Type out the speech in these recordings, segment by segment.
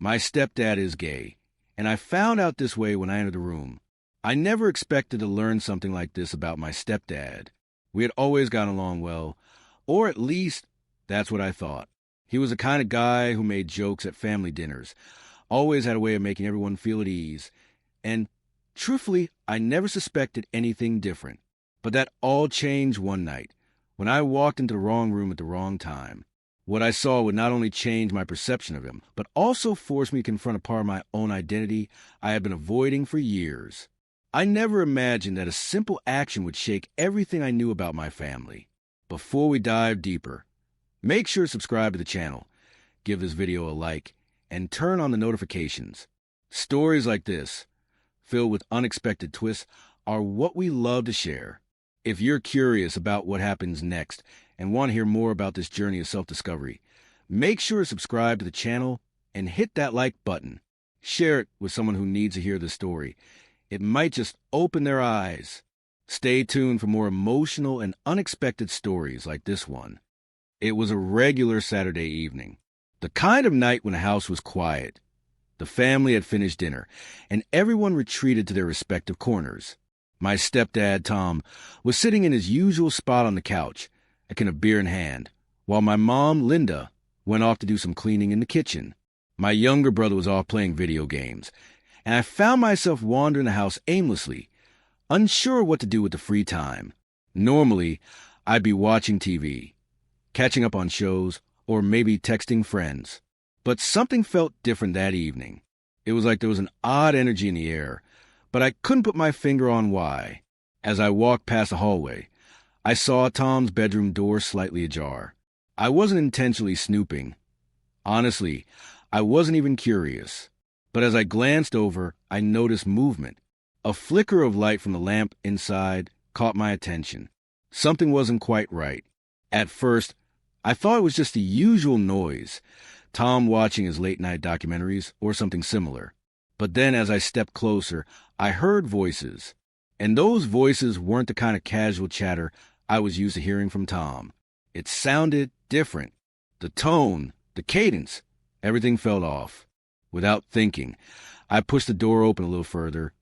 My stepdad is gay, and I found out this way when I entered the room. I never expected to learn something like this about my stepdad. We had always gotten along well, or at least that's what I thought. He was the kind of guy who made jokes at family dinners, always had a way of making everyone feel at ease, and truthfully, I never suspected anything different. But that all changed one night, when I walked into the wrong room at the wrong time. What I saw would not only change my perception of him, but also force me to confront a part of my own identity I had been avoiding for years. I never imagined that a simple action would shake everything I knew about my family. Before we dive deeper, make sure to subscribe to the channel, give this video a like, and turn on the notifications. Stories like this, filled with unexpected twists, are what we love to share. If you're curious about what happens next and want to hear more about this journey of self-discovery, make sure to subscribe to the channel and hit that like button. Share it with someone who needs to hear this story. It might just open their eyes. Stay tuned for more emotional and unexpected stories like this one. It was a regular Saturday evening, the kind of night when the house was quiet. The family had finished dinner, and everyone retreated to their respective corners. My stepdad, Tom, was sitting in his usual spot on the couch, a can of beer in hand, while my mom, Linda, went off to do some cleaning in the kitchen. My younger brother was off playing video games, and I found myself wandering the house aimlessly, unsure what to do with the free time. Normally, I'd be watching TV, catching up on shows, or maybe texting friends. But something felt different that evening. It was like there was an odd energy in the air, but I couldn't put my finger on why. As I walked past the hallway, I saw Tom's bedroom door slightly ajar. I wasn't intentionally snooping. Honestly, I wasn't even curious. But as I glanced over, I noticed movement. A flicker of light from the lamp inside caught my attention. Something wasn't quite right. At first, I thought it was just the usual noise, Tom watching his late-night documentaries or something similar. But then as I stepped closer, I heard voices. And those voices weren't the kind of casual chatter I was used to hearing from Tom. It sounded different. The tone, the cadence, everything felt off. Without thinking, I pushed the door open a little further,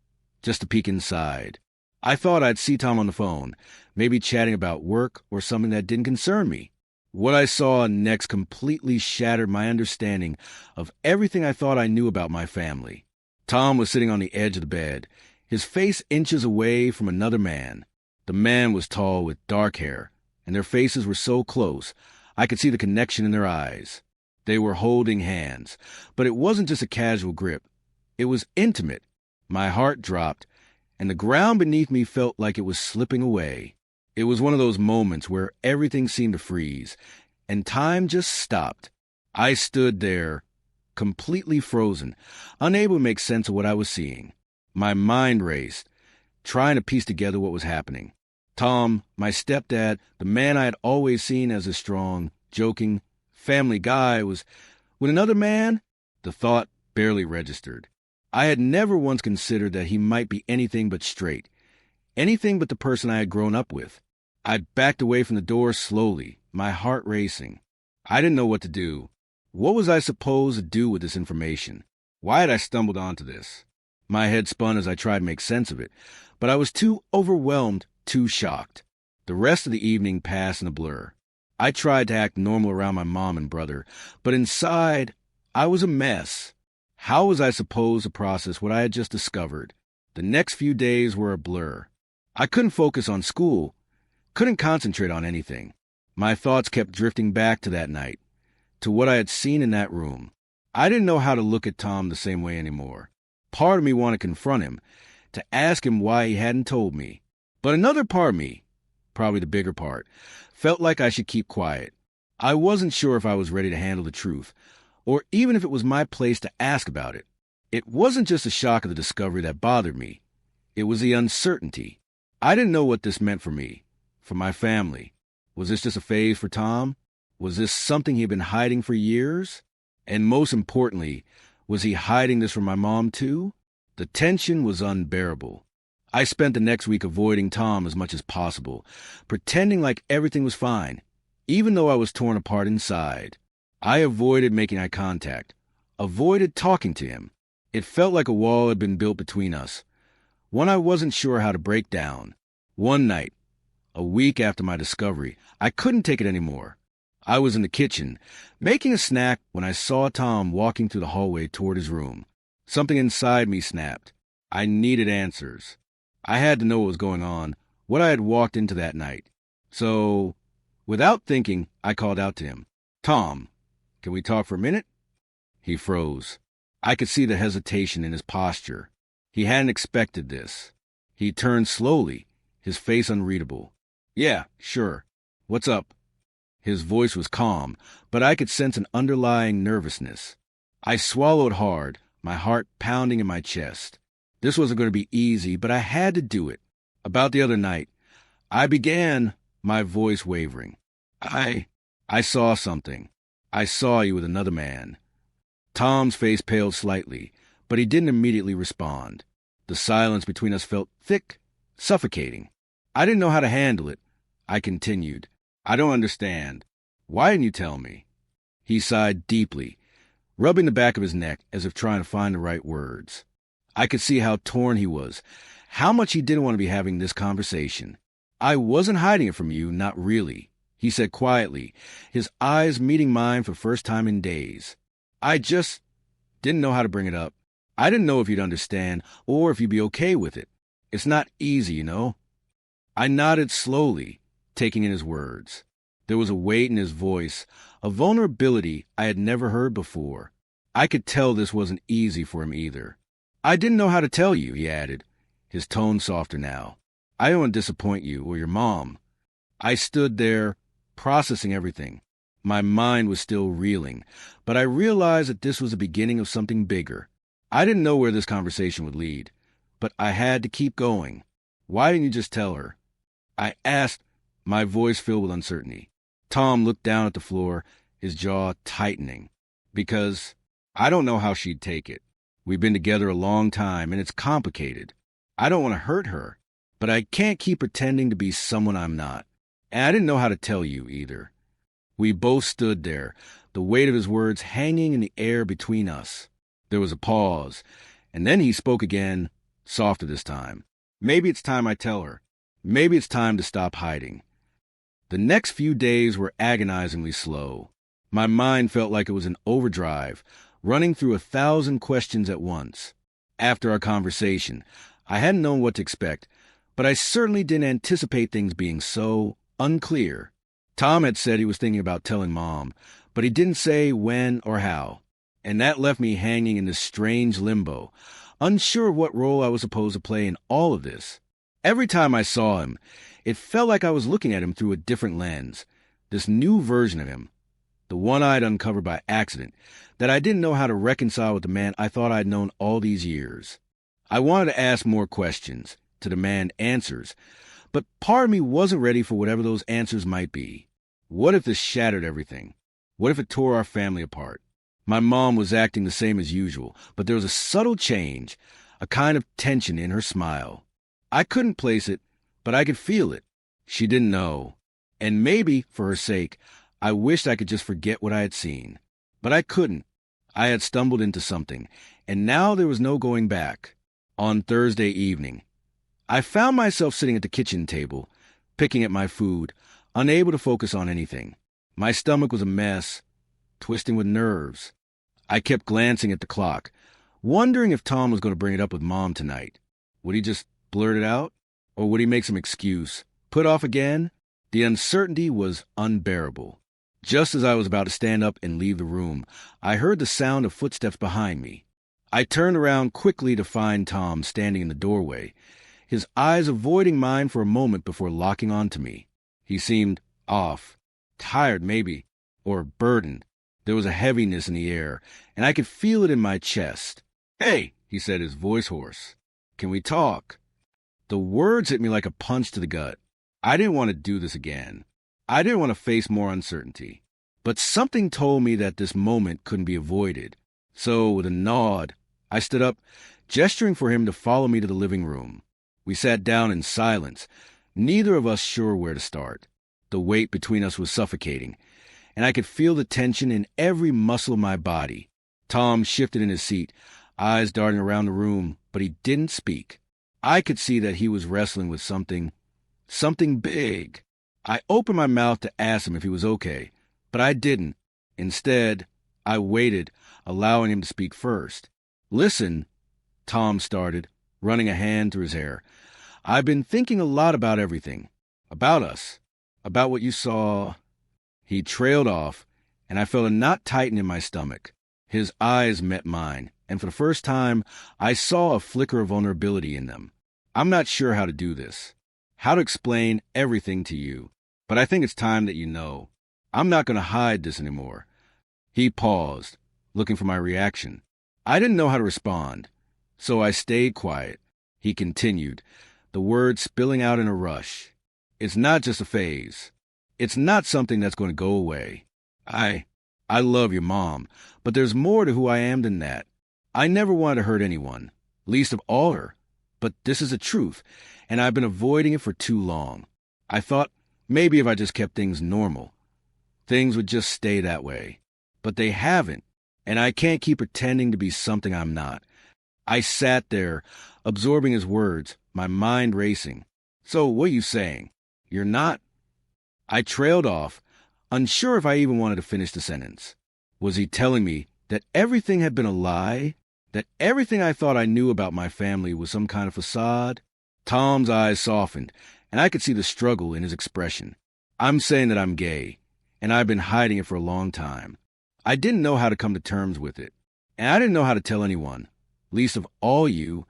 just to peek inside. I thought I'd see Tom on the phone, maybe chatting about work or something that didn't concern me. What I saw next completely shattered my understanding of everything I thought I knew about my family. Tom was sitting on the edge of the bed, his face inches away from another man. The man was tall with dark hair, and their faces were so close, I could see the connection in their eyes. They were holding hands, but it wasn't just a casual grip. It was intimate. My heart dropped, and the ground beneath me felt like it was slipping away. It was one of those moments where everything seemed to freeze, and time just stopped. I stood there, completely frozen, unable to make sense of what I was seeing. My mind raced, trying to piece together what was happening. Tom, my stepdad, the man I had always seen as a strong, joking, family guy, was with another man. The thought barely registered. I had never once considered that he might be anything but straight, anything but the person I had grown up with. I backed away from the door slowly, my heart racing. I didn't know what to do. What was I supposed to do with this information? Why had I stumbled onto this? My head spun as I tried to make sense of it, but I was too overwhelmed, too shocked. The rest of the evening passed in a blur. I tried to act normal around my mom and brother, but inside, I was a mess. How was I supposed to process what I had just discovered? The next few days were a blur. I couldn't focus on school, couldn't concentrate on anything. My thoughts kept drifting back to that night, to what I had seen in that room. I didn't know how to look at Tom the same way anymore. Part of me wanted to confront him, to ask him why he hadn't told me. But another part of me, probably the bigger part, felt like I should keep quiet. I wasn't sure if I was ready to handle the truth, or even if it was my place to ask about it. It wasn't just the shock of the discovery that bothered me. It was the uncertainty. I didn't know what this meant for me, for my family. Was this just a phase for Tom? Was this something he had been hiding for years? And most importantly, was he hiding this from my mom too? The tension was unbearable. I spent the next week avoiding Tom as much as possible, pretending like everything was fine, even though I was torn apart inside. I avoided making eye contact, avoided talking to him. It felt like a wall had been built between us, one I wasn't sure how to break down. One night, a week after my discovery, I couldn't take it anymore. I was in the kitchen, making a snack when I saw Tom walking through the hallway toward his room. Something inside me snapped. I needed answers. I had to know what was going on, what I had walked into that night. So, without thinking, I called out to him, "Tom, can we talk for a minute?" He froze. I could see the hesitation in his posture. He hadn't expected this. He turned slowly, his face unreadable. "Yeah, sure. What's up?" His voice was calm, but I could sense an underlying nervousness. I swallowed hard, my heart pounding in my chest. This wasn't going to be easy, but I had to do it. About the other night, I began, my voice wavering. I saw something. I saw you with another man." Tom's face paled slightly, but he didn't immediately respond. The silence between us felt thick, suffocating. I didn't know how to handle it. I continued, "I don't understand. Why didn't you tell me?" He sighed deeply, rubbing the back of his neck as if trying to find the right words. I could see how torn he was, how much he didn't want to be having this conversation. "I wasn't hiding it from you, not really," he said quietly, his eyes meeting mine for the first time in days. "I just didn't know how to bring it up. I didn't know if you'd understand or if you'd be okay with it. It's not easy, you know." I nodded slowly, taking in his words. There was a weight in his voice, a vulnerability I had never heard before. I could tell this wasn't easy for him either. "I didn't know how to tell you," he added, his tone softer now. "I don't want to disappoint you or your mom." I stood there, processing everything. My mind was still reeling, but I realized that this was the beginning of something bigger. I didn't know where this conversation would lead, but I had to keep going. "Why didn't you just tell her?" I asked, my voice filled with uncertainty. Tom looked down at the floor, his jaw tightening. "Because I don't know how she'd take it. We've been together a long time, and it's complicated. I don't want to hurt her, but I can't keep pretending to be someone I'm not. And I didn't know how to tell you either." We both stood there, the weight of his words hanging in the air between us. There was a pause, and then he spoke again, softer this time. "Maybe it's time I tell her. Maybe it's time to stop hiding." The next few days were agonizingly slow. My mind felt like it was in overdrive, running through 1,000 questions at once. After our conversation, I hadn't known what to expect, but I certainly didn't anticipate things being so unclear. Tom had said he was thinking about telling Mom, but he didn't say when or how, and that left me hanging in this strange limbo, unsure of what role I was supposed to play in all of this. Every time I saw him, it felt like I was looking at him through a different lens, this new version of him, the one I'd uncovered by accident, that I didn't know how to reconcile with the man I thought I'd known all these years. I wanted to ask more questions, to demand answers, but part of me wasn't ready for whatever those answers might be. What if this shattered everything? What if it tore our family apart? My mom was acting the same as usual, but there was a subtle change, a kind of tension in her smile. I couldn't place it, but I could feel it. She didn't know. And maybe, for her sake, I wished I could just forget what I had seen. But I couldn't. I had stumbled into something, and now there was no going back. On Thursday evening, I found myself sitting at the kitchen table, picking at my food, unable to focus on anything. My stomach was a mess, twisting with nerves. I kept glancing at the clock, wondering if Tom was going to bring it up with Mom tonight. Would he just blurt it out? Or would he make some excuse? Put off again? The uncertainty was unbearable. Just as I was about to stand up and leave the room, I heard the sound of footsteps behind me. I turned around quickly to find Tom standing in the doorway, his eyes avoiding mine for a moment before locking onto me. He seemed off, tired maybe, or burdened. There was a heaviness in the air, and I could feel it in my chest. "Hey," he said, his voice hoarse. "Can we talk?" The words hit me like a punch to the gut. I didn't want to do this again. I didn't want to face more uncertainty. But something told me that this moment couldn't be avoided. So, with a nod, I stood up, gesturing for him to follow me to the living room. We sat down in silence, neither of us sure where to start. The weight between us was suffocating, and I could feel the tension in every muscle of my body. Tom shifted in his seat, eyes darting around the room, but he didn't speak. I could see that he was wrestling with something big. I opened my mouth to ask him if he was okay, but I didn't. Instead, I waited, allowing him to speak first. "Listen," Tom started, running a hand through his hair. "I've been thinking a lot about everything. About us. About what you saw." He trailed off, and I felt a knot tighten in my stomach. His eyes met mine, and for the first time, I saw a flicker of vulnerability in them. I'm not sure how to do this, how to explain everything to you, but I think it's time that you know. I'm not going to hide this anymore. He paused, looking for my reaction. I didn't know how to respond, so I stayed quiet. He continued, the words spilling out in a rush. "It's not just a phase. It's not something that's going to go away. I love your mom, but there's more to who I am than that. I never wanted to hurt anyone, least of all her. But this is the truth, and I've been avoiding it for too long. I thought maybe if I just kept things normal, things would just stay that way. But they haven't, and I can't keep pretending to be something I'm not." I sat there, absorbing his words, my mind racing. "So what are you saying? You're not?" I trailed off, unsure if I even wanted to finish the sentence. Was he telling me that everything had been a lie? That everything I thought I knew about my family was some kind of facade? Tom's eyes softened, and I could see the struggle in his expression. "I'm saying that I'm gay, and I've been hiding it for a long time. I didn't know how to come to terms with it, and I didn't know how to tell anyone, least of all you."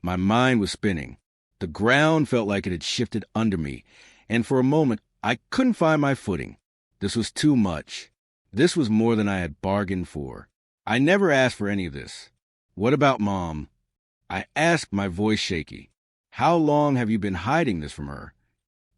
My mind was spinning. The ground felt like it had shifted under me, and for a moment I couldn't find my footing. This was too much. This was more than I had bargained for. I never asked for any of this. "What about Mom?" I asked, my voice shaky. "How long have you been hiding this from her?"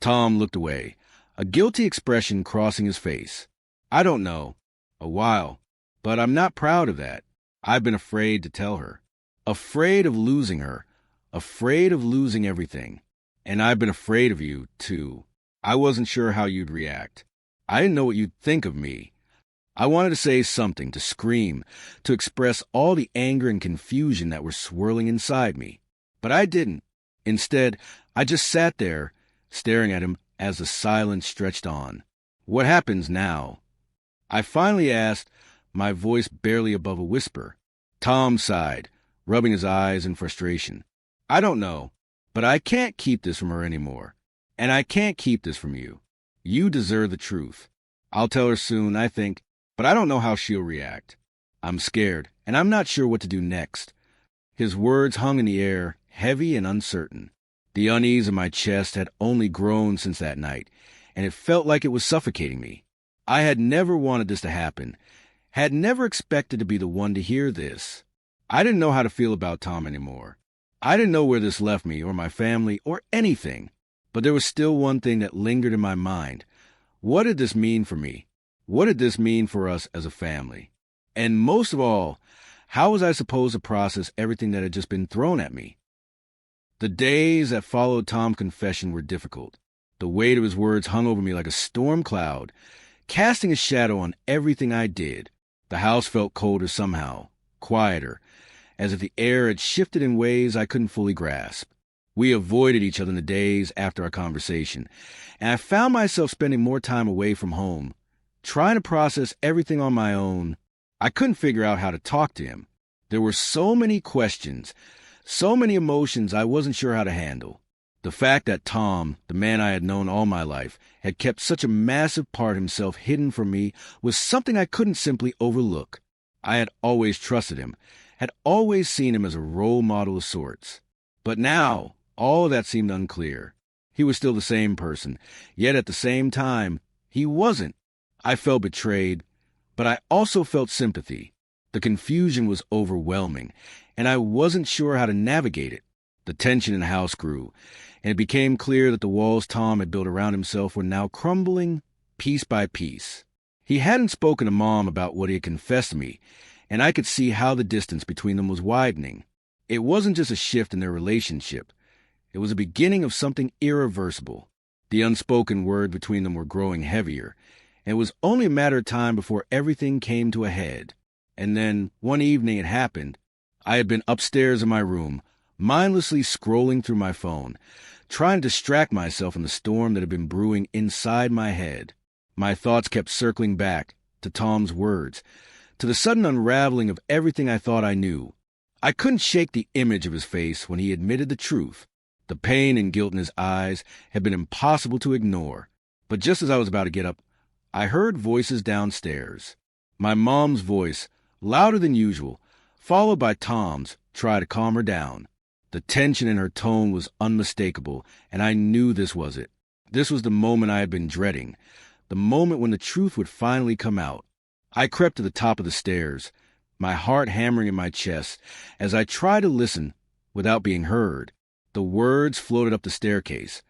Tom looked away, a guilty expression crossing his face. "I don't know. A while. But I'm not proud of that. I've been afraid to tell her. Afraid of losing her. Afraid of losing everything. And I've been afraid of you, too. I wasn't sure how you'd react. I didn't know what you'd think of me. I wanted to say something, to scream, to express all the anger and confusion that were swirling inside me. But I didn't. Instead, I just sat there, staring at him as the silence stretched on. "What happens now?" I finally asked, my voice barely above a whisper. Tom sighed, rubbing his eyes in frustration. "I don't know, but I can't keep this from her anymore. And I can't keep this from you. You deserve the truth. I'll tell her soon, I think, but I don't know how she'll react. I'm scared, and I'm not sure what to do next." His words hung in the air, heavy and uncertain. The unease in my chest had only grown since that night, and it felt like it was suffocating me. I had never wanted this to happen, had never expected to be the one to hear this. I didn't know how to feel about Tom anymore. I didn't know where this left me, or my family, or anything. But there was still one thing that lingered in my mind. What did this mean for me? What did this mean for us as a family? And most of all, how was I supposed to process everything that had just been thrown at me? The days that followed Tom's confession were difficult. The weight of his words hung over me like a storm cloud, casting a shadow on everything I did. The house felt colder somehow, quieter, as if the air had shifted in ways I couldn't fully grasp. We avoided each other in the days after our conversation, and I found myself spending more time away from home, trying to process everything on my own. I couldn't figure out how to talk to him. There were so many questions, so many emotions I wasn't sure how to handle. The fact that Tom, the man I had known all my life, had kept such a massive part of himself hidden from me was something I couldn't simply overlook. I had always trusted him, had always seen him as a role model of sorts. But now, all of that seemed unclear. He was still the same person, yet at the same time, he wasn't. I felt betrayed, but I also felt sympathy. The confusion was overwhelming, and I wasn't sure how to navigate it. The tension in the house grew, and it became clear that the walls Tom had built around himself were now crumbling piece by piece. He hadn't spoken to Mom about what he had confessed to me, and I could see how the distance between them was widening. It wasn't just a shift in their relationship. It was a beginning of something irreversible. The unspoken words between them were growing heavier, and it was only a matter of time before everything came to a head. And then, one evening it happened. I had been upstairs in my room, mindlessly scrolling through my phone, trying to distract myself from the storm that had been brewing inside my head. My thoughts kept circling back to Tom's words, to the sudden unraveling of everything I thought I knew. I couldn't shake the image of his face when he admitted the truth. The pain and guilt in his eyes had been impossible to ignore. But just as I was about to get up, I heard voices downstairs. My mom's voice, louder than usual, followed by Tom's, tried to calm her down. The tension in her tone was unmistakable, and I knew this was it. This was the moment I had been dreading, the moment when the truth would finally come out. I crept to the top of the stairs, my heart hammering in my chest, as I tried to listen without being heard. The words floated up the staircase,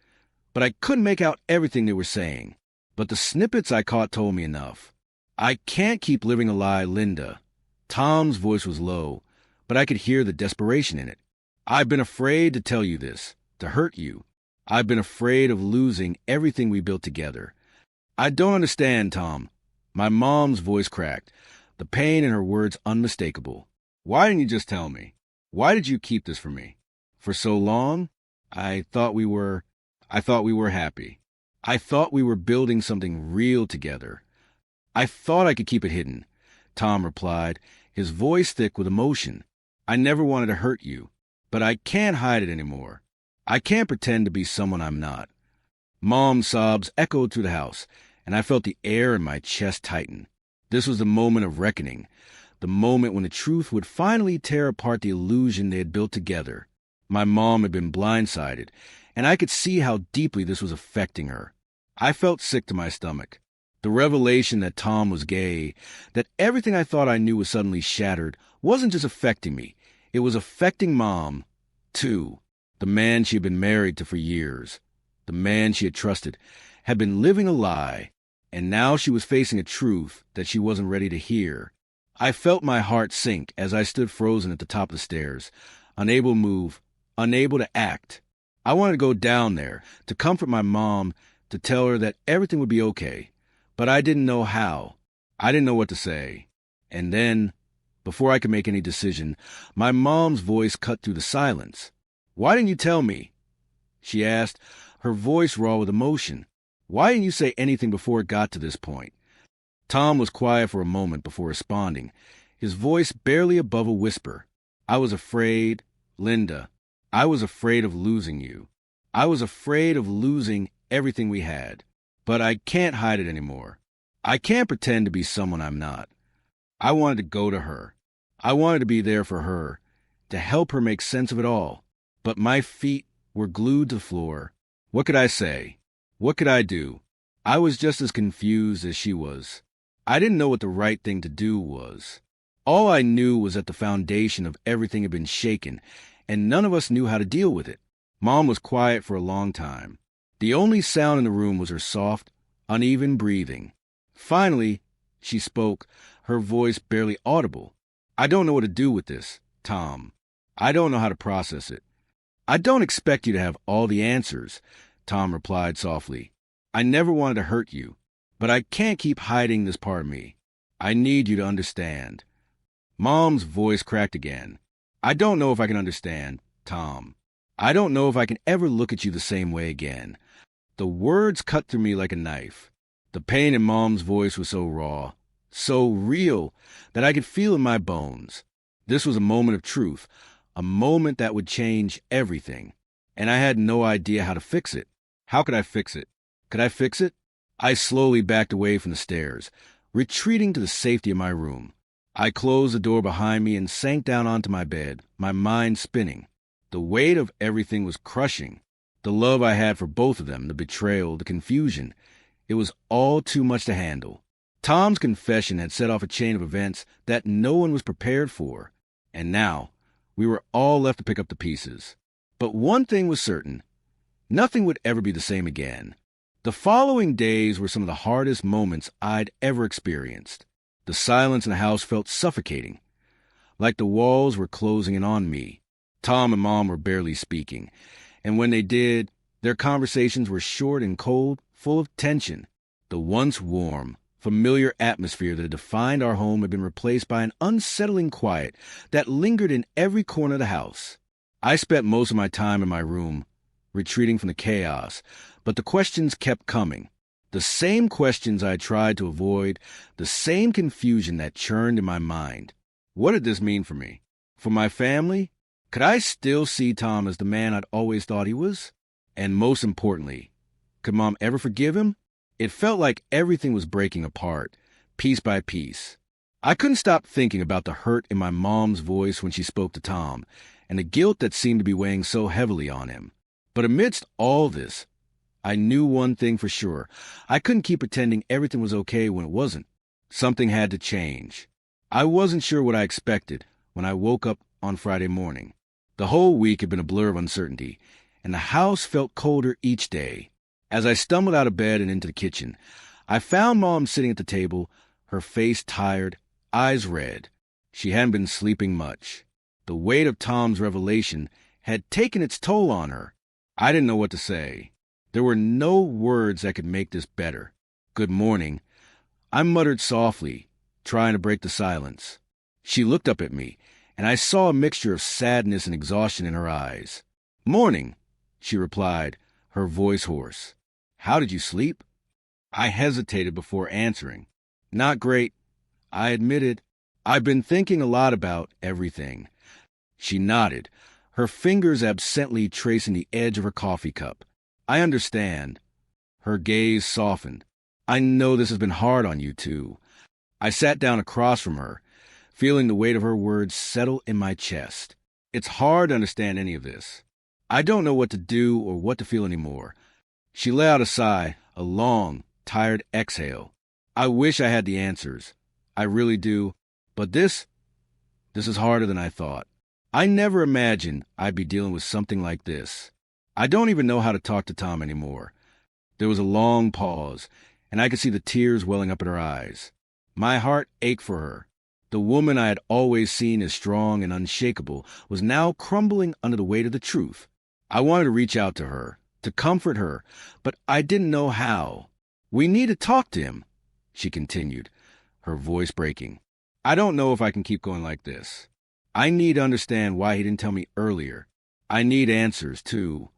but I couldn't make out everything they were saying. But the snippets I caught told me enough. I can't keep living a lie, Linda. Tom's voice was low, but I could hear the desperation in it. I've been afraid to tell you this, to hurt you. I've been afraid of losing everything we built together. I don't understand, Tom. My mom's voice cracked, the pain in her words unmistakable. Why didn't you just tell me? Why did you keep this from me? For so long? I thought we were happy. I thought we were building something real together. I thought I could keep it hidden, Tom replied, his voice thick with emotion. I never wanted to hurt you, but I can't hide it anymore. I can't pretend to be someone I'm not. Mom's sobs echoed through the house, and I felt the air in my chest tighten. This was the moment of reckoning, the moment when the truth would finally tear apart the illusion they had built together. My mom had been blindsided, and I could see how deeply this was affecting her. I felt sick to my stomach. The revelation that Tom was gay, that everything I thought I knew was suddenly shattered, wasn't just affecting me. It was affecting Mom, too. The man she had been married to for years, the man she had trusted, had been living a lie, and now she was facing a truth that she wasn't ready to hear. I felt my heart sink as I stood frozen at the top of the stairs, unable to move, unable to act. I wanted to go down there, to comfort my mom, to tell her that everything would be okay. But I didn't know how. I didn't know what to say. And then, before I could make any decision, my mom's voice cut through the silence. Why didn't you tell me? She asked, her voice raw with emotion. Why didn't you say anything before it got to this point? Tom was quiet for a moment before responding, his voice barely above a whisper. I was afraid, Linda. I was afraid of losing you. I was afraid of losing everything we had. But I can't hide it anymore. I can't pretend to be someone I'm not. I wanted to go to her. I wanted to be there for her, to help her make sense of it all. But my feet were glued to the floor. What could I say? What could I do? I was just as confused as she was. I didn't know what the right thing to do was. All I knew was that the foundation of everything had been shaken, and none of us knew how to deal with it. Mom was quiet for a long time. The only sound in the room was her soft, uneven breathing. Finally, she spoke, her voice barely audible. I don't know what to do with this, Tom. I don't know how to process it. I don't expect you to have all the answers, Tom replied softly. I never wanted to hurt you, but I can't keep hiding this part of me. I need you to understand. Mom's voice cracked again. I don't know if I can understand, Tom. I don't know if I can ever look at you the same way again. The words cut through me like a knife. The pain in Mom's voice was so raw, so real, that I could feel in my bones. This was a moment of truth, a moment that would change everything, and I had no idea how to fix it. How could I fix it? Could I fix it? I slowly backed away from the stairs, retreating to the safety of my room. I closed the door behind me and sank down onto my bed, my mind spinning. The weight of everything was crushing. The love I had for both of them, the betrayal, the confusion. It was all too much to handle. Tom's confession had set off a chain of events that no one was prepared for. And now, we were all left to pick up the pieces. But one thing was certain. Nothing would ever be the same again. The following days were some of the hardest moments I'd ever experienced. The silence in the house felt suffocating, like the walls were closing in on me. Tom and Mom were barely speaking, and when they did, their conversations were short and cold, full of tension. The once warm, Familiar atmosphere that had defined our home had been replaced by an unsettling quiet that lingered in every corner of the house. I spent most of my time in my room, retreating from the chaos, but the questions kept coming. The same questions I had tried to avoid, the same confusion that churned in my mind. What did this mean for me? For my family? Could I still see Tom as the man I'd always thought he was? And most importantly, could Mom ever forgive him? It felt like everything was breaking apart, piece by piece. I couldn't stop thinking about the hurt in my mom's voice when she spoke to Tom, and the guilt that seemed to be weighing so heavily on him. But amidst all this, I knew one thing for sure. I couldn't keep pretending everything was okay when it wasn't. Something had to change. I wasn't sure what I expected when I woke up on Friday morning. The whole week had been a blur of uncertainty, and the house felt colder each day. As I stumbled out of bed and into the kitchen, I found Mom sitting at the table, her face tired, eyes red. She hadn't been sleeping much. The weight of Tom's revelation had taken its toll on her. I didn't know what to say. There were no words that could make this better. "Good morning," I muttered softly, trying to break the silence. She looked up at me, and I saw a mixture of sadness and exhaustion in her eyes. "Morning," she replied, her voice hoarse. "How did you sleep?" I hesitated before answering. "Not great," I admitted. "I've been thinking a lot about everything." She nodded, her fingers absently tracing the edge of her coffee cup. "I understand." Her gaze softened. "I know this has been hard on you, too." I sat down across from her, feeling the weight of her words settle in my chest. "It's hard to understand any of this. I don't know what to do or what to feel anymore." She let out a sigh, a long, tired exhale. "I wish I had the answers. I really do. But this is harder than I thought. I never imagined I'd be dealing with something like this. I don't even know how to talk to Tom anymore." There was a long pause, and I could see the tears welling up in her eyes. My heart ached for her. The woman I had always seen as strong and unshakable was now crumbling under the weight of the truth. I wanted to reach out to her, to comfort her, but I didn't know how. "We need to talk to him," she continued, her voice breaking. "I don't know if I can keep going like this. I need to understand why he didn't tell me earlier. I need answers, too."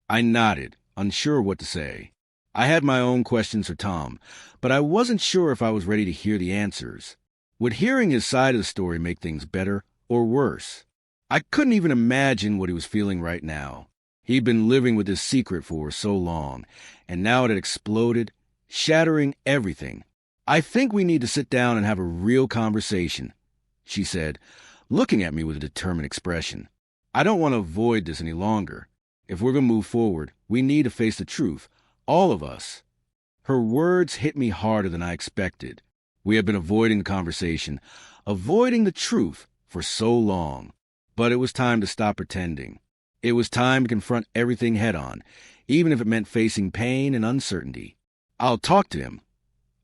I nodded, unsure what to say. I had my own questions for Tom, but I wasn't sure if I was ready to hear the answers. Would hearing his side of the story make things better or worse? I couldn't even imagine what he was feeling right now. He'd been living with this secret for so long, and now it had exploded, shattering everything. "I think we need to sit down and have a real conversation," she said, looking at me with a determined expression. "I don't want to avoid this any longer. If we're going to move forward, we need to face the truth, all of us." Her words hit me harder than I expected. We had been avoiding the conversation, avoiding the truth for so long. But it was time to stop pretending. It was time to confront everything head-on, even if it meant facing pain and uncertainty. "I'll talk to him,"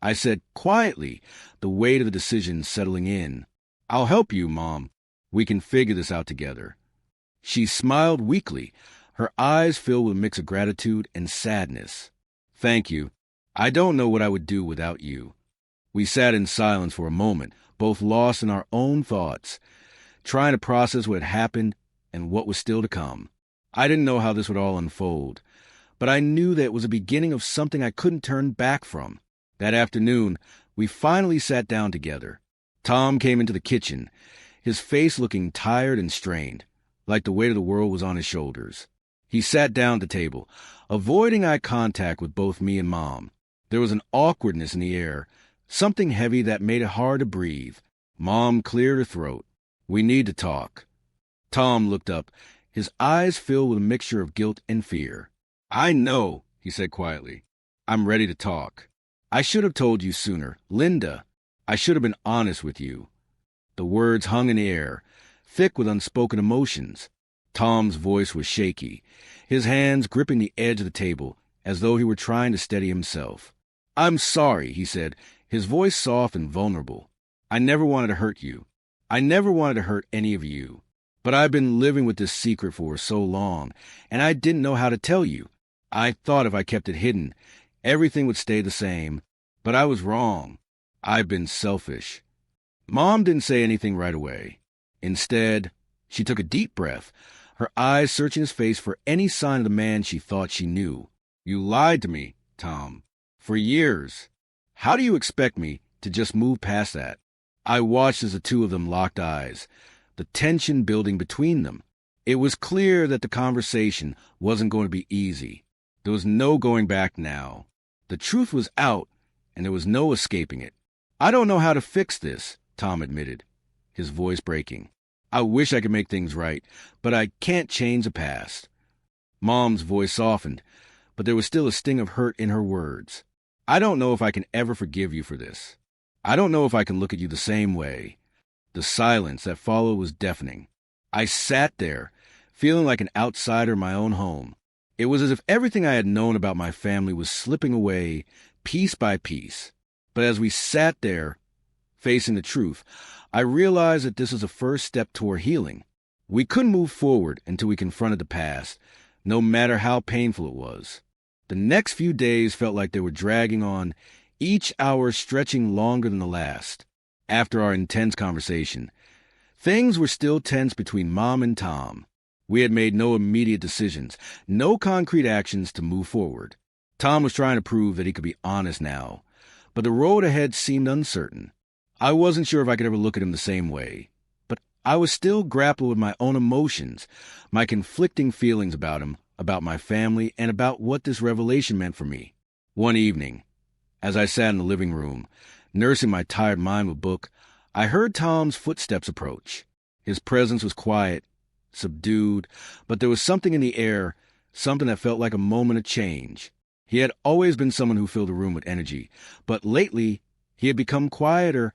I said quietly, the weight of the decision settling in. "I'll help you, Mom. We can figure this out together." She smiled weakly, her eyes filled with a mix of gratitude and sadness. "Thank you. I don't know what I would do without you." We sat in silence for a moment, both lost in our own thoughts, trying to process what had happened and what was still to come. I didn't know how this would all unfold, but I knew that it was the beginning of something I couldn't turn back from. That afternoon, we finally sat down together. Tom came into the kitchen, his face looking tired and strained, like the weight of the world was on his shoulders. He sat down at the table, avoiding eye contact with both me and Mom. There was an awkwardness in the air, something heavy that made it hard to breathe. Mom cleared her throat. "We need to talk." Tom looked up, his eyes filled with a mixture of guilt and fear. "I know," he said quietly. "I'm ready to talk. I should have told you sooner. Linda, I should have been honest with you." The words hung in the air, thick with unspoken emotions. Tom's voice was shaky, his hands gripping the edge of the table, as though he were trying to steady himself. "I'm sorry," he said, his voice soft and vulnerable. "I never wanted to hurt you. I never wanted to hurt any of you. But I've been living with this secret for so long, and I didn't know how to tell you. I thought if I kept it hidden, everything would stay the same. But I was wrong. I've been selfish. Mom didn't say anything right away. Instead, she took a deep breath, her eyes searching his face for any sign of the man she thought she knew. You lied to me, Tom. For years. How do you expect me to just move past that? I watched as the two of them locked eyes, the tension building between them. It was clear that the conversation wasn't going to be easy. There was no going back now. The truth was out, and there was no escaping it. I don't know how to fix this, Tom admitted, his voice breaking. I wish I could make things right, but I can't change the past. Mom's voice softened, but there was still a sting of hurt in her words. I don't know if I can ever forgive you for this. I don't know if I can look at you the same way. The silence that followed was deafening. I sat there, feeling like an outsider in my own home. It was as if everything I had known about my family was slipping away piece by piece. But as we sat there, facing the truth, I realized that this was the first step toward healing. We couldn't move forward until we confronted the past, no matter how painful it was. The next few days felt like they were dragging on, each hour stretching longer than the last. After our intense conversation, things were still tense between Mom and Tom. We had made no immediate decisions, no concrete actions to move forward. Tom was trying to prove that he could be honest now, but the road ahead seemed uncertain. I wasn't sure if I could ever look at him the same way, but I was still grappling with my own emotions, my conflicting feelings about him, about my family, and about what this revelation meant for me. One evening, as I sat in the living room, nursing my tired mind with a book, I heard Tom's footsteps approach. His presence was quiet, subdued, but there was something in the air, something that felt like a moment of change. He had always been someone who filled the room with energy, but lately he had become quieter,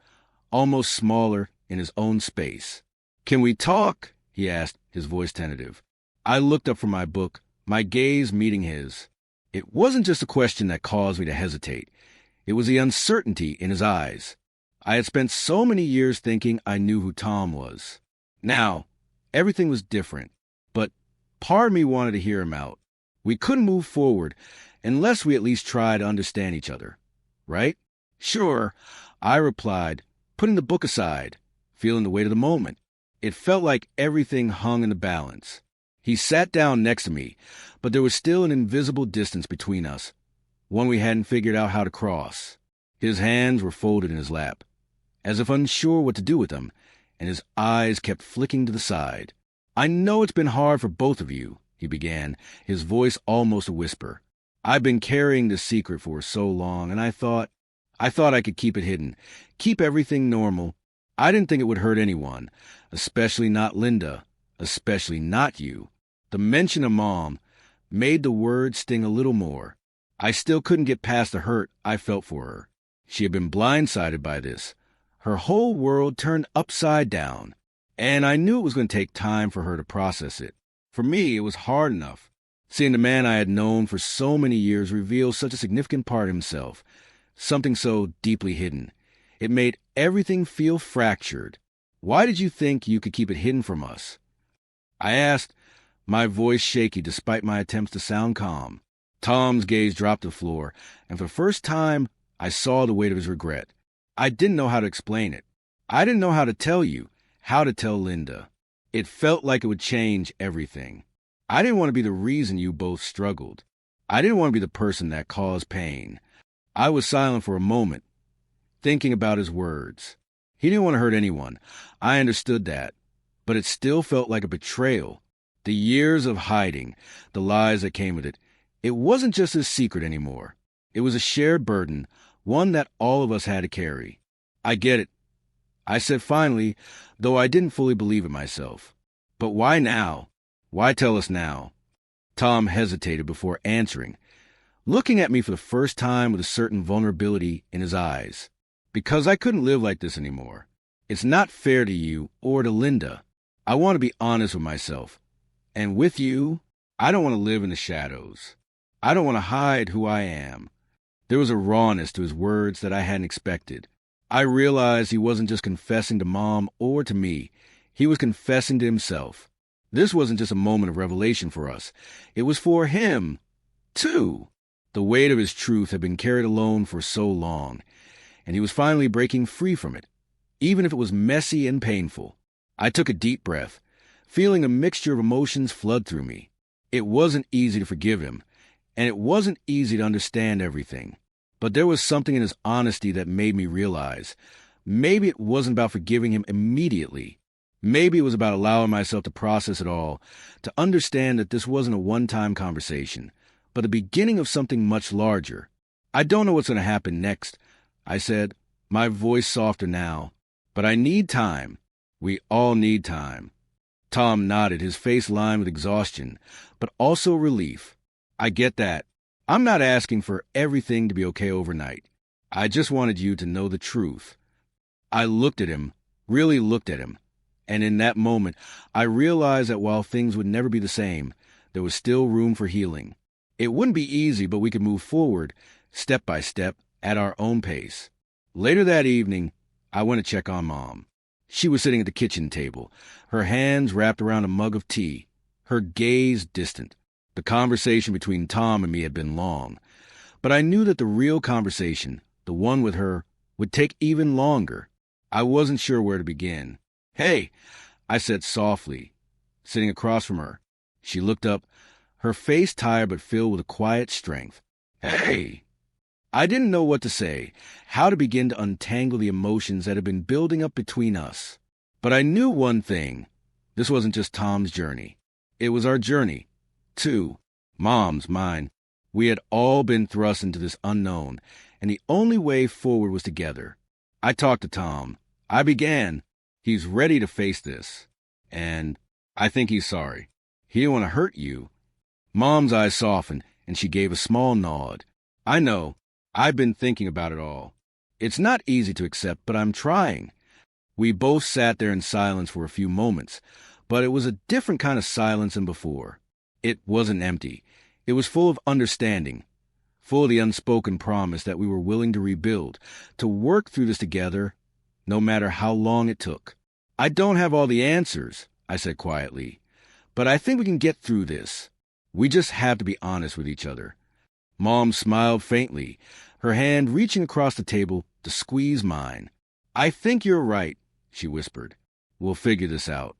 almost smaller in his own space. "Can we talk?" he asked, his voice tentative. I looked up from my book, my gaze meeting his. It wasn't just a question that caused me to hesitate. It was the uncertainty in his eyes. I had spent so many years thinking I knew who Tom was. Now, everything was different, but part of me wanted to hear him out. We couldn't move forward unless we at least tried to understand each other, right? "Sure," I replied, putting the book aside, feeling the weight of the moment. It felt like everything hung in the balance. He sat down next to me, but there was still an invisible distance between us, one we hadn't figured out how to cross. His hands were folded in his lap, as if unsure what to do with them, and his eyes kept flicking to the side. "I know it's been hard for both of you," he began, his voice almost a whisper. "I've been carrying this secret for so long, and I thought I could keep it hidden, keep everything normal. I didn't think it would hurt anyone, especially not Linda, especially not you." The mention of Mom made the word sting a little more. I still couldn't get past the hurt I felt for her. She had been blindsided by this. Her whole world turned upside down, and I knew it was going to take time for her to process it. For me, it was hard enough, seeing the man I had known for so many years reveal such a significant part of himself, something so deeply hidden. It made everything feel fractured. "Why did you think you could keep it hidden from us?" I asked, my voice shaky despite my attempts to sound calm. Tom's gaze dropped to the floor, and for the first time, I saw the weight of his regret. I didn't know how to explain it. I didn't know how to tell you, how to tell Linda. It felt like it would change everything. I didn't want to be the reason you both struggled. I didn't want to be the person that caused pain. I was silent for a moment, thinking about his words. He didn't want to hurt anyone. I understood that. But it still felt like a betrayal. The years of hiding, the lies that came with it. It wasn't just his secret anymore. It was a shared burden, one that all of us had to carry. "I get it," I said finally, though I didn't fully believe it myself. "But why now? Why tell us now?" Tom hesitated before answering, looking at me for the first time with a certain vulnerability in his eyes. "Because I couldn't live like this anymore. It's not fair to you or to Linda. I want to be honest with myself. And with you, I don't want to live in the shadows. I don't want to hide who I am." There was a rawness to his words that I hadn't expected. I realized he wasn't just confessing to Mom or to me. He was confessing to himself. This wasn't just a moment of revelation for us. It was for him, too. The weight of his truth had been carried alone for so long, and he was finally breaking free from it, even if it was messy and painful. I took a deep breath, feeling a mixture of emotions flood through me. It wasn't easy to forgive him, and it wasn't easy to understand everything. But there was something in his honesty that made me realize maybe it wasn't about forgiving him immediately. Maybe it was about allowing myself to process it all, to understand that this wasn't a one-time conversation, but the beginning of something much larger. I don't know what's going to happen next, I said, my voice softer now. But I need time. We all need time. Tom nodded, his face lined with exhaustion, but also relief. I get that. I'm not asking for everything to be okay overnight. I just wanted you to know the truth. I looked at him, really looked at him, and in that moment, I realized that while things would never be the same, there was still room for healing. It wouldn't be easy, but we could move forward, step by step, at our own pace. Later that evening, I went to check on Mom. She was sitting at the kitchen table, her hands wrapped around a mug of tea, her gaze distant. The conversation between Tom and me had been long, but I knew that the real conversation, the one with her, would take even longer. I wasn't sure where to begin. "Hey," I said softly, sitting across from her. She looked up, her face tired but filled with a quiet strength. "Hey." I didn't know what to say, how to begin to untangle the emotions that had been building up between us. But I knew one thing. This wasn't just Tom's journey. It was our journey, too. Mom's, mine. We had all been thrust into this unknown, and the only way forward was together. I talked to Tom. I began. He's ready to face this. And I think he's sorry. He didn't want to hurt you. Mom's eyes softened, and she gave a small nod. I know. I've been thinking about it all. It's not easy to accept, but I'm trying. We both sat there in silence for a few moments, but it was a different kind of silence than before. It wasn't empty. It was full of understanding, full of the unspoken promise that we were willing to rebuild, to work through this together, no matter how long it took. I don't have all the answers, I said quietly, but I think we can get through this. We just have to be honest with each other. Mom smiled faintly, her hand reaching across the table to squeeze mine. "I think you're right," she whispered. "We'll figure this out."